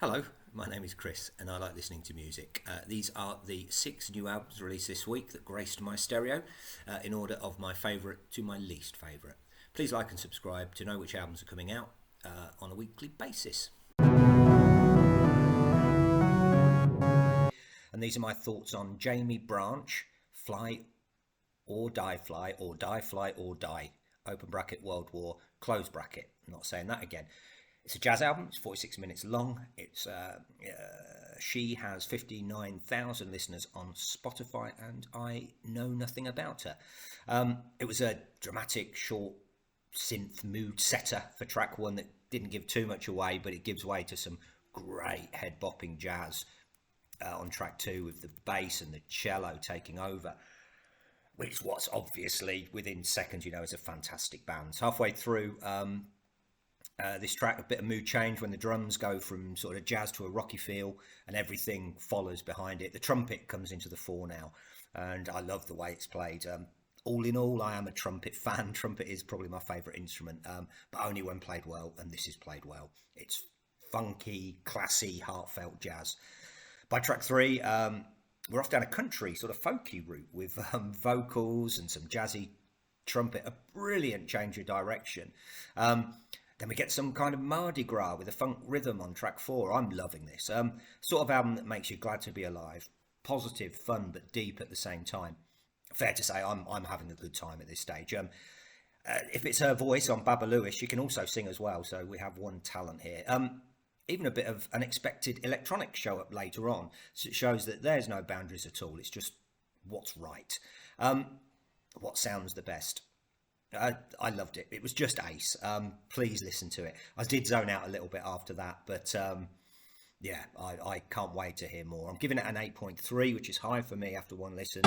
Hello, my name is Chris and I like listening to music. These are the 6 new albums released this week that graced my stereo in order of my favourite to my least favourite. Please like and subscribe to know which albums are coming out on a weekly basis. And these are my thoughts on Jamie Branch, Fly or Die Fly, or Die Fly or Die, open bracket World War, close bracket. I'm not saying that again. It's a jazz album. It's 46 minutes long. She has 59,000 listeners on Spotify, and I know nothing about her. It was a dramatic, short synth mood setter for track one that didn't give too much away, but it gives way to some great head-bopping jazz on track two, with the bass and the cello taking over, which was obviously within seconds, is a fantastic band. So halfway through this track, a bit of mood change when the drums go from sort of jazz to a rocky feel and everything follows behind it. The trumpet comes into the fore now, and I love the way it's played. All in all, I am a trumpet fan. Trumpet is probably my favourite instrument, but only when played well, and this is played well. It's funky, classy, heartfelt jazz. By track three, we're off down a country, sort of folky route with vocals and some jazzy trumpet, a brilliant change of direction. Then we get some kind of Mardi Gras with a funk rhythm on track four. I'm loving this. Sort of album that makes you glad to be alive. Positive, fun, but deep at the same time. Fair to say, I'm having a good time at this stage. If it's her voice on Baba Lewis, she can also sing as well, so we have one talent here. Even a bit of unexpected electronic show up later on, so it shows that there's no boundaries at all. It's just what's right. What sounds the best. I loved it. It was just ace. Please listen to it. I did zone out a little bit after that, but yeah, I can't wait to hear more. I'm giving it an 8.3, which is high for me after one listen.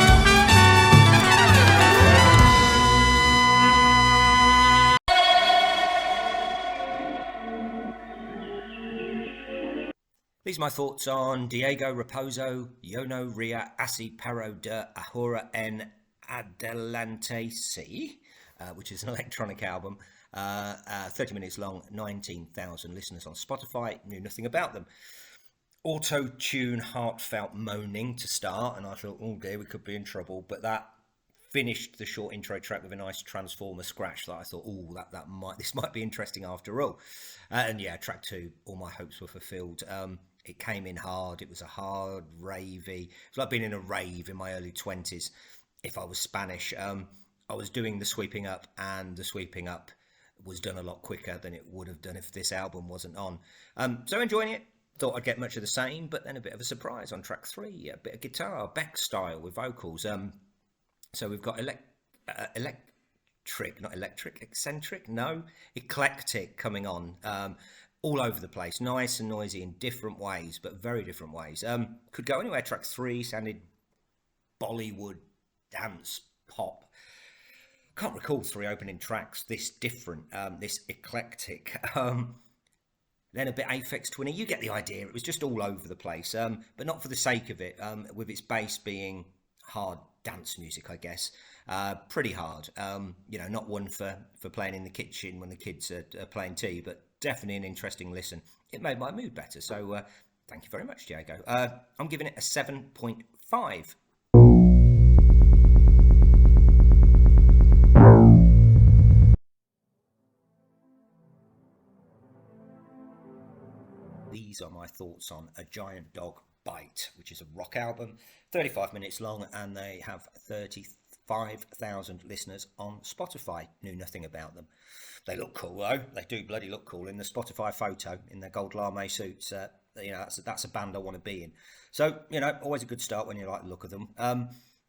These are my thoughts on Diego Raposo, Yo No Ria, Así Paro de Ahora en Adelante, which is an electronic album, 30 minutes long, 19,000 listeners on Spotify. Knew nothing about them. Auto-tune, heartfelt moaning to start, and I thought, oh dear, we could be in trouble. But that finished the short intro track with a nice Transformer scratch that I thought, oh, this might be interesting after all. And yeah, track two, all my hopes were fulfilled. It came in hard. It was a hard, ravey. It was like being in a rave in my early 20s. If I was Spanish, I was doing the sweeping up, and the sweeping up was done a lot quicker than it would have done if this album wasn't on. So enjoying it. Thought I'd get much of the same, but then a bit of a surprise on track three. A bit of guitar, Beck style with vocals. So we've got eclectic coming on. All over the place, nice and noisy in different ways, but very different ways. Could go anywhere. Track three sounded Bollywood, dance, pop. Can't recall three opening tracks this different, this eclectic. Then a bit Aphex Twinny. You get the idea. It was just all over the place, but not for the sake of it. With its bass being hard dance music, I guess. Pretty hard. Not one for playing in the kitchen when the kids are playing tea, but definitely an interesting listen. It made my mood better, so thank you very much, Diego. I'm giving it a 7.5. These are my thoughts on A Giant Dog Bite, which is a rock album, 35 minutes long, and they have 35,000 listeners on Spotify. Knew nothing about them. They look cool though. They do bloody look cool in the Spotify photo in their gold lame suits. That's a band I want to be in. So always a good start when you like the look of them.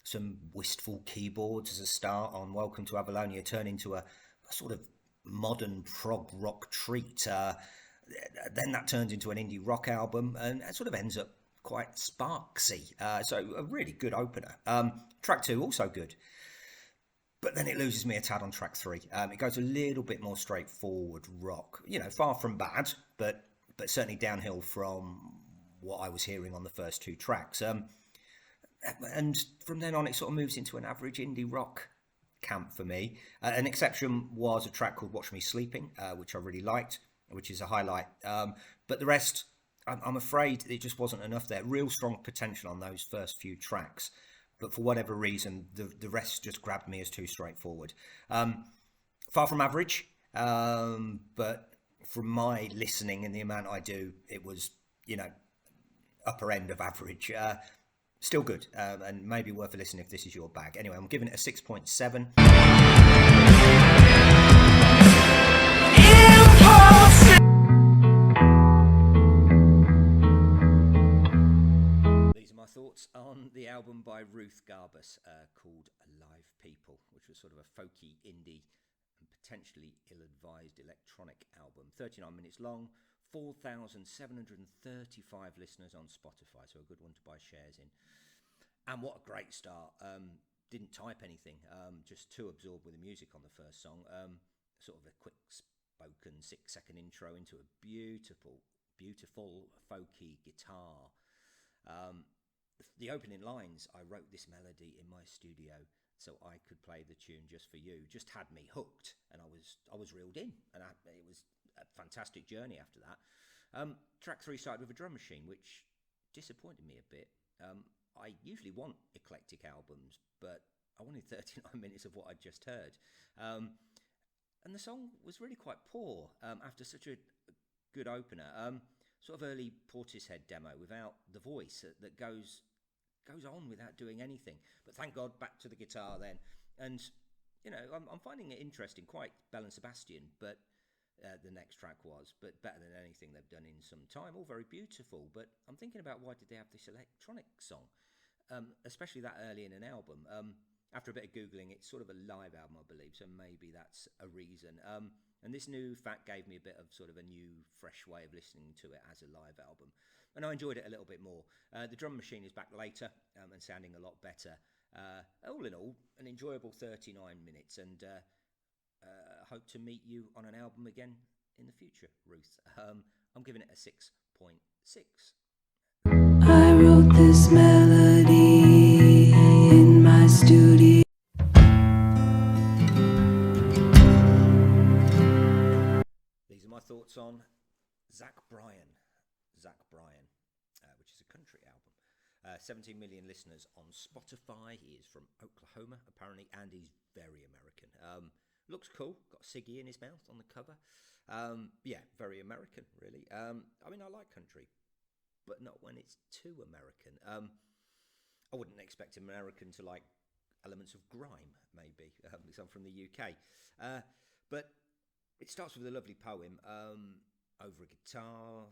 Some wistful keyboards as a start on Welcome to Avalonia turn into a sort of modern prog rock treat. Then that turns into an indie rock album, and it sort of ends up quite sparksy. So a really good opener. Track two also good. But then it loses me a tad on track three. It goes a little bit more straightforward rock. Far from bad, but certainly downhill from what I was hearing on the first two tracks. And from then on, it sort of moves into an average indie rock camp for me. An exception was a track called Watch Me Sleeping, which I really liked, which is a highlight. But the rest, I'm afraid it just wasn't enough there. Real strong potential on those first few tracks, but for whatever reason, the rest just grabbed me as too straightforward. Far from average, but from my listening and the amount I do, it was, upper end of average. Still good, and maybe worth a listen if this is your bag. Anyway, I'm giving it a 6.7. These are my thoughts on the album by Ruth Garbus called Alive People, which was sort of a folky, indie, and potentially ill-advised electronic album. 39 minutes long, 4,735 listeners on Spotify, so a good one to buy shares in. And what a great start. Didn't type anything, just too absorbed with the music on the first song. Sort of a quick spoken 6-second intro into a beautiful folky guitar. The opening lines, I wrote this melody in my studio so I could play the tune just for you, just had me hooked, and I was reeled in, and it was a fantastic journey after that. Track 3 started with a drum machine, which disappointed me a bit. I usually want eclectic albums, but I wanted 39 minutes of what I'd just heard. And the song was really quite poor after such a good opener. Sort of early Portishead demo without the voice that goes on without doing anything. But thank God, back to the guitar then. And, I'm finding it interesting, quite Bell and Sebastian, but the next track was, but better than anything they've done in some time. All very beautiful, but I'm thinking about why did they have this electronic song, especially that early in an album. After a bit of Googling, it's sort of a live album, I believe, so maybe that's a reason. And this new fact gave me a bit of sort of a new, fresh way of listening to it as a live album. And I enjoyed it a little bit more. The drum machine is back later and sounding a lot better. All in all, an enjoyable 39 minutes, and hope to meet you on an album again in the future, Ruth. I'm giving it a 6.6. I wrote this melody in my studio. These are my thoughts on Bryan, which is a country album. 17 million listeners on Spotify. He is from Oklahoma, apparently, and he's very American. Looks cool. Got Siggy in his mouth on the cover. Yeah, very American, really. I like country, but not when it's too American. I wouldn't expect an American to like elements of grime, maybe, because I'm from the UK. But it starts with a lovely poem over a guitar.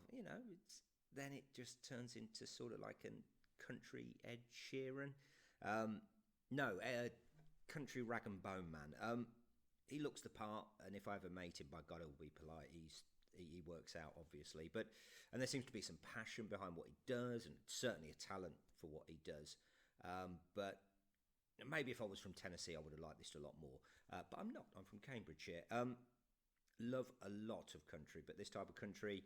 Then it just turns into sort of like a country Ed Sheeran. Country rag and bone man. He looks the part, and if I ever mate him, by God, I'll be polite. He works out, obviously, and there seems to be some passion behind what he does, and certainly a talent for what he does. But maybe if I was from Tennessee, I would have liked this a lot more. But I'm not. I'm from Cambridgeshire. Love a lot of country, but this type of country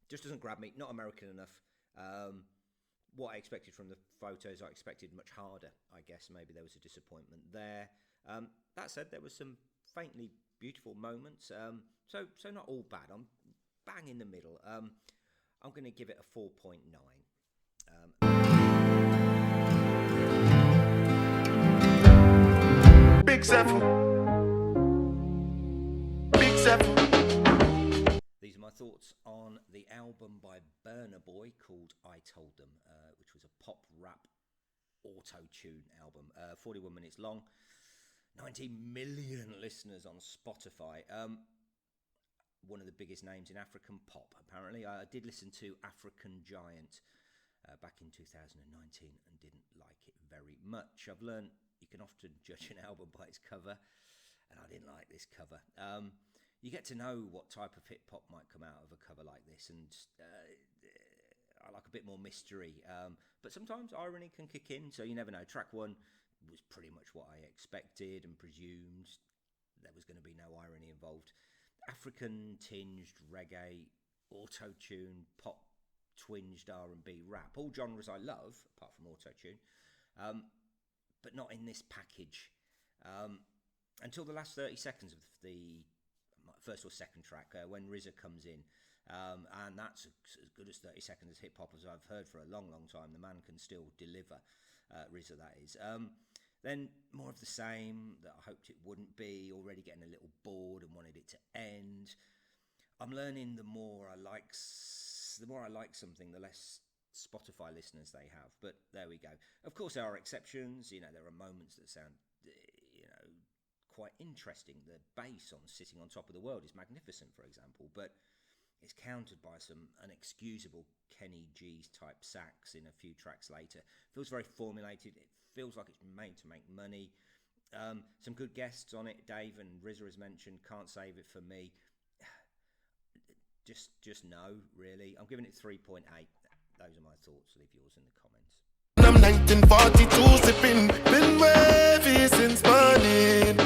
just doesn't grab me. Not American enough. What I expected from the photos, I expected much harder. I guess maybe there was a disappointment there. That said, there was some faintly beautiful moments. So not all bad. I'm bang in the middle. I'm going to give it a 4.9. Big Zephyr. These are my thoughts on the album by Burna Boy called I Told Them, which was a pop rap auto-tune album. 41 minutes long. 90 million listeners on Spotify. One of the biggest names in African pop, apparently. I did listen to African Giant back in 2019 and didn't like it very much. I've learned you can often judge an album by its cover, and I didn't like this cover. You get to know what type of hip-hop might come out of a cover like this, and I like a bit more mystery. But sometimes irony can kick in, so you never know. Track 1 was pretty much what I expected and presumed. There was going to be no irony involved. African-tinged reggae, auto-tune, pop-twinged R&B rap. All genres I love, apart from auto-tune, but not in this package. Until the last 30 seconds of the first or second track, when RZA comes in And that's as good as 30 seconds as hip hop as I've heard for a long, long time. The man can still deliver, RZA that is. Then more of the same that I hoped it wouldn't be, already getting a little bored and wanted it to end. I'm learning the more I like something, the less Spotify listeners they have. But there we go. Of course, there are exceptions. There are moments that sound, quite interesting. The bass on Sitting on Top of the World is magnificent, for example, but it's countered by some unexcusable Kenny G's type sax in a few tracks later. Feels very formulated. It feels like it's made to make money. Some good guests on it. Dave and RZA as mentioned. Can't save it for me. Just no, really. I'm giving it 3.8. Those are my thoughts. Leave yours in the comments. I'm 1942 sipping, been wavy since morning.